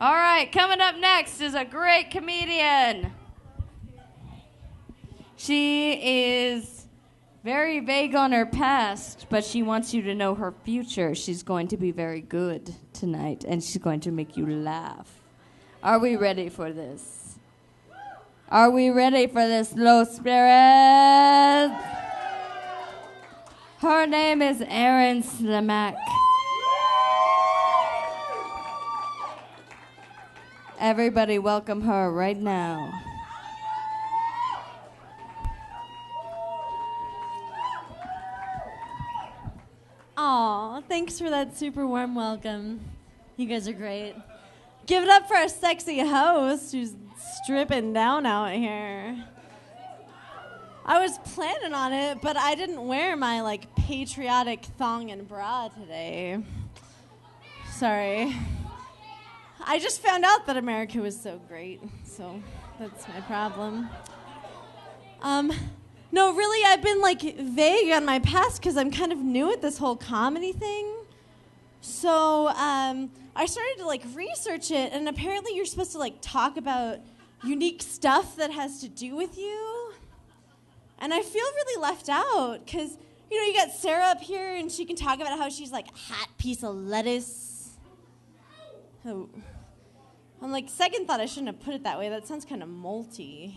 All right, coming up next is a great comedian. She is very vague on her past, but she wants you to know her future. She's going to be very good tonight, and she's going to make you laugh. Are we ready for this? Are we ready for this, low spirit? Her name is Erin Slimak. Everybody welcome her right now. Aw, thanks for that super warm welcome. You guys are great. Give it up for our sexy host who's stripping down out here. I was planning on it, but I didn't wear my patriotic thong and bra today. Sorry. I just found out that America was so great, so that's my problem. No, really, I've been vague on my past because I'm kind of new at this whole comedy thing. So I started to research it, and apparently you're supposed to talk about unique stuff that has to do with you. And I feel really left out because, you got Sarah up here, and she can talk about how she's a hot piece of lettuce. Oh. On second thought, I shouldn't have put it that way. That sounds kind of malty.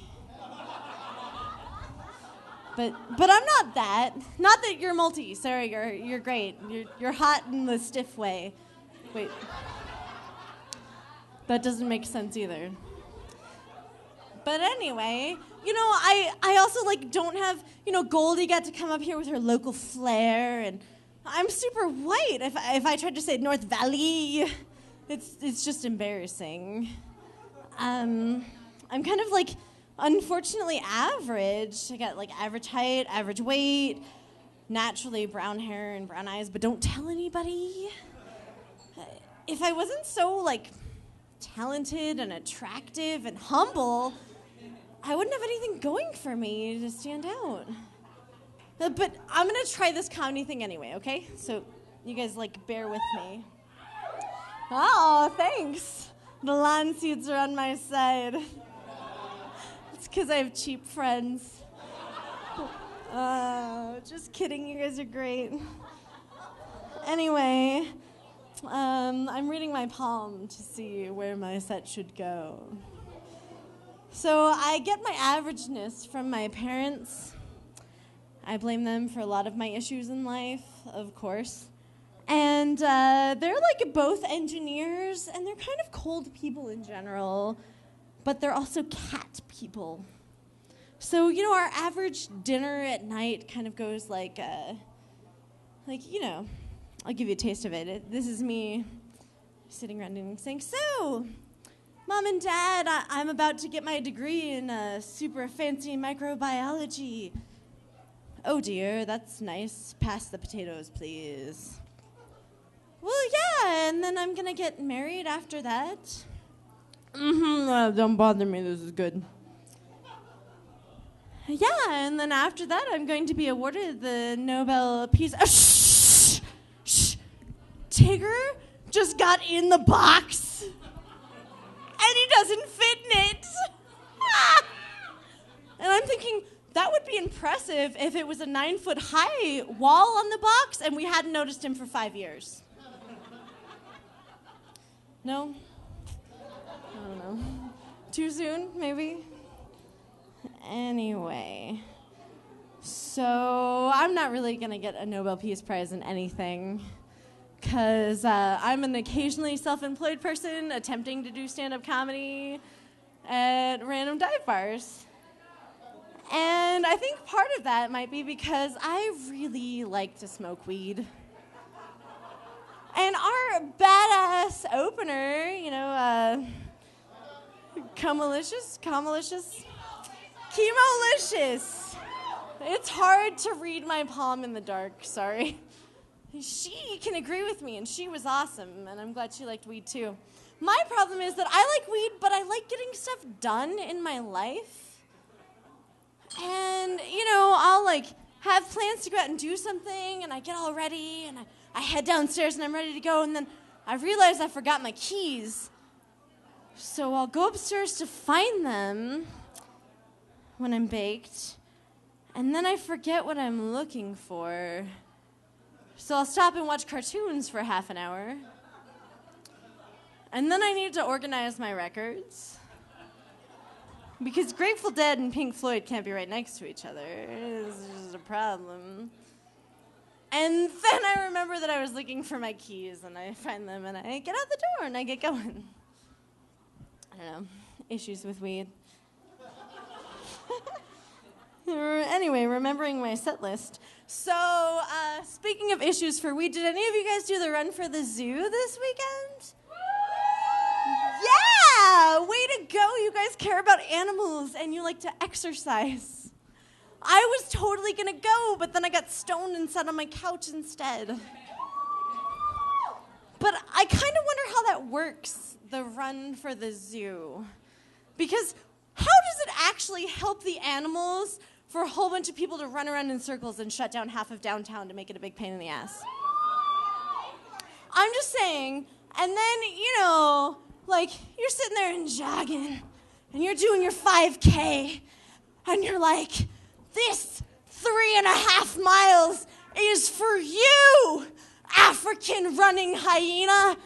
But I'm not that. Not that you're malty, Sarah. You're great. You're hot in the stiff way. Wait. That doesn't make sense either. But anyway, I also don't have, Goldie got to come up here with her local flair, and I'm super white. If I tried to say North Valley, it's just embarrassing. I'm kind of unfortunately average. I got average height, average weight, naturally brown hair and brown eyes, but don't tell anybody. If I wasn't so talented and attractive and humble, I wouldn't have anything going for me to stand out. But I'm gonna try this comedy thing anyway, okay? So you guys bear with me. Oh, thanks. The lawn seats are on my side. It's because I have cheap friends. Just kidding, you guys are great. Anyway, I'm reading my palm to see where my set should go. So I get my averageness from my parents. I blame them for a lot of my issues in life, of course. And they're both engineers, and they're kind of cold people in general, but they're also cat people. So, our average dinner at night kind of goes I'll give you a taste of it. This is me sitting around and saying, so, Mom and Dad, I'm about to get my degree in super fancy microbiology. Oh dear, that's nice. Pass the potatoes, please. Well, yeah, and then I'm gonna get married after that. Don't bother me, this is good. Yeah, and then after that, I'm going to be awarded the Nobel Peace... Shh! Tigger just got in the box, and he doesn't fit in it. And I'm thinking, that would be impressive if it was a 9-foot-high wall on the box and we hadn't noticed him for 5 years. No? I don't know. Too soon, maybe? Anyway. So, I'm not really going to get a Nobel Peace Prize in anything, because I'm an occasionally self-employed person attempting to do stand-up comedy at random dive bars. And I think part of that might be because I really like to smoke weed. And our badass opener, Chemolicious. It's hard to read my palm in the dark, sorry. She can agree with me, and she was awesome, and I'm glad she liked weed too. My problem is that I like weed, but I like getting stuff done in my life. And, I'll have plans to go out and do something, and I get all ready, and I head downstairs and I'm ready to go, and then I realize I forgot my keys. So I'll go upstairs to find them when I'm baked, and then I forget what I'm looking for. So I'll stop and watch cartoons for half an hour. And then I need to organize my records. Because Grateful Dead and Pink Floyd can't be right next to each other. It's just a problem. And then I remember that I was looking for my keys, and I find them, and I get out the door, and I get going. I don't know. Issues with weed. Anyway, remembering my set list. So, speaking of issues for weed, did any of you guys do the run for the zoo this weekend? Yeah! Way to go. You guys care about animals and you like to exercise. I was totally gonna go, but then I got stoned and sat on my couch instead. But I kind of wonder how that works, the run for the zoo. Because how does it actually help the animals for a whole bunch of people to run around in circles and shut down half of downtown to make it a big pain in the ass? I'm just saying, and then, like, you're sitting there and jogging, and you're doing your 5K, and you're like, this 3.5 miles is for you, African running hyena.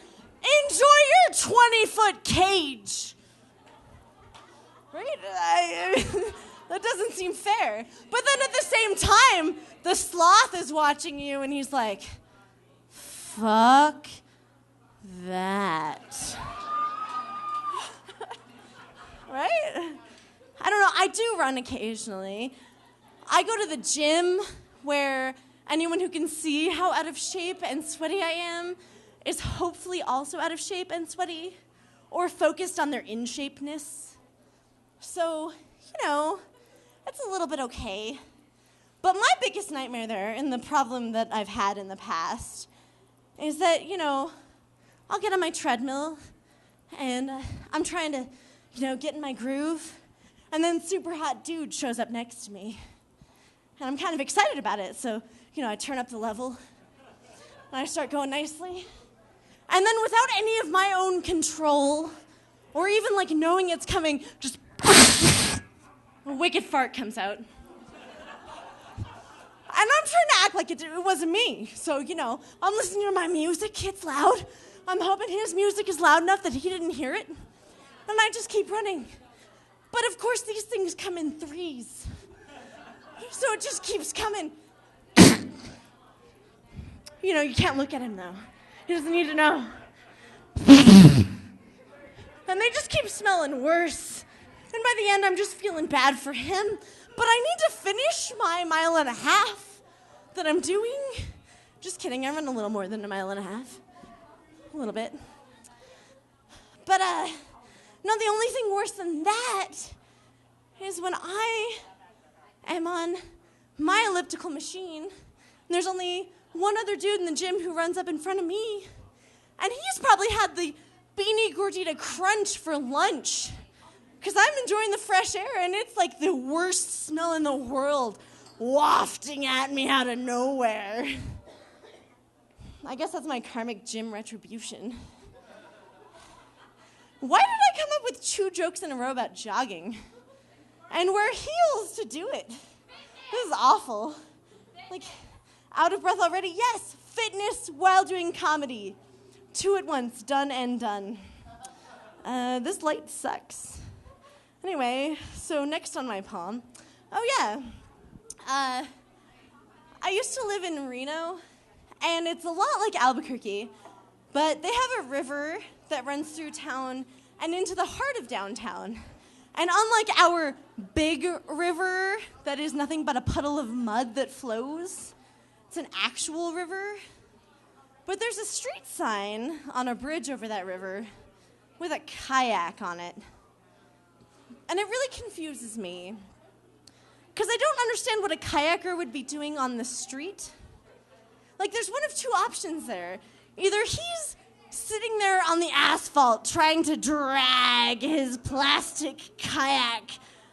Enjoy your 20-foot cage. Right? I mean, that doesn't seem fair. But then at the same time, the sloth is watching you, and he's like, fuck that. Right? I don't know. I do run occasionally. I go to the gym where anyone who can see how out of shape and sweaty I am is hopefully also out of shape and sweaty or focused on their in-shapeness. So, it's a little bit okay. But my biggest nightmare there, and the problem that I've had in the past, is that, I'll get on my treadmill, and I'm trying to, get in my groove, and then super hot dude shows up next to me. And I'm kind of excited about it, so, I turn up the level, and I start going nicely. And then without any of my own control, or even, knowing it's coming, just a wicked fart comes out. And I'm trying to act like it wasn't me. So, I'm listening to my music, it's loud. I'm hoping his music is loud enough that he didn't hear it. And I just keep running. But of course, these things come in threes. So it just keeps coming. You can't look at him, though. He doesn't need to know. And they just keep smelling worse. And by the end, I'm just feeling bad for him. But I need to finish my 1.5 miles that I'm doing. Just kidding, I run a little more than 1.5 miles. A little bit. But, no, the only thing worse than that is when I am on my elliptical machine, and there's only one other dude in the gym who runs up in front of me, and he's probably had the beanie gordita crunch for lunch, because I'm enjoying the fresh air, and it's like the worst smell in the world wafting at me out of nowhere. I guess that's my karmic gym retribution. Why did I come up with 2 jokes in a row about jogging? And wear heels to do it. This is awful. Out of breath already? Yes, fitness while doing comedy. 2 at once, done and done. This light sucks. Anyway, so next on my palm. Oh yeah. I used to live in Reno, and it's a lot like Albuquerque, but they have a river that runs through town and into the heart of downtown. And unlike our big river that is nothing but a puddle of mud that flows, it's an actual river. But there's a street sign on a bridge over that river with a kayak on it. And it really confuses me, because I don't understand what a kayaker would be doing on the street. There's one of 2 options there. Either he's sitting there on the asphalt trying to drag his plastic kayak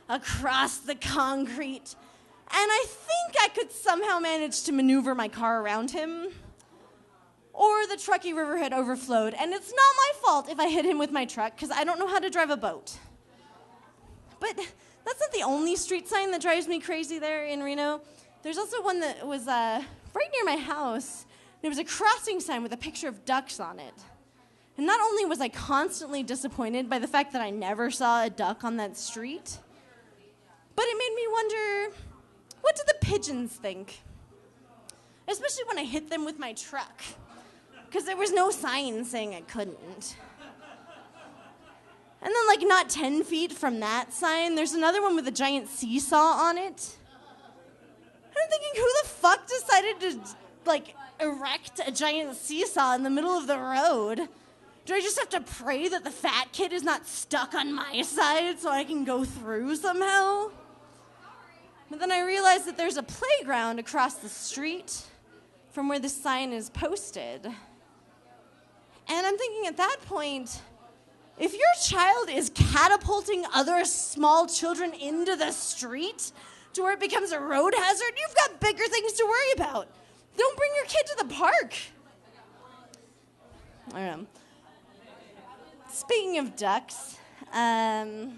across the concrete, and I think I could somehow manage to maneuver my car around him. or the Truckee River had overflowed. And it's not my fault if I hit him with my truck, because I don't know how to drive a boat. But that's not the only street sign that drives me crazy there in Reno. There's also one that was right near my house. There was a crossing sign with a picture of ducks on it. And not only was I constantly disappointed by the fact that I never saw a duck on that street, but it made me wonder, what do the pigeons think? Especially when I hit them with my truck, because there was no sign saying I couldn't. And then, like, not 10 feet from that sign, there's another one with a giant seesaw on it. I'm thinking, who the fuck decided to, like, erect a giant seesaw in the middle of the road? Do I just have to pray that the fat kid is not stuck on my side so I can go through somehow? But then I realized that there's a playground across the street from where this sign is posted. And I'm thinking at that point, if your child is catapulting other small children into the street to where it becomes a road hazard, you've got bigger things to worry about. Don't bring your kid to the park. I don't know. Speaking of ducks, I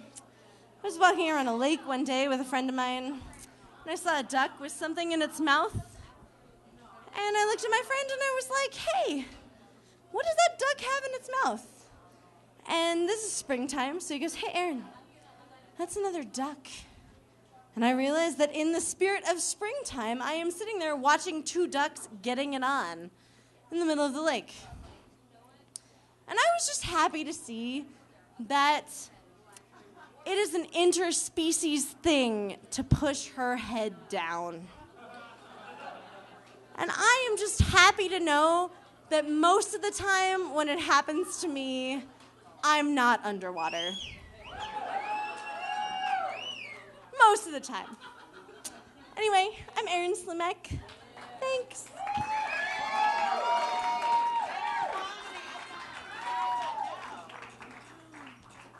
was walking around a lake one day with a friend of mine, and I saw a duck with something in its mouth. And I looked at my friend and I was like, hey, what does that duck have in its mouth? And this is springtime, so he goes, hey, Erin, that's another duck. And I realized that in the spirit of springtime, I am sitting there watching two ducks getting it on in the middle of the lake. And I was just happy to see that it is an interspecies thing to push her head down. And I am just happy to know that most of the time when it happens to me, I'm not underwater. Most of the time. Anyway, I'm Erin Slimak. Thanks.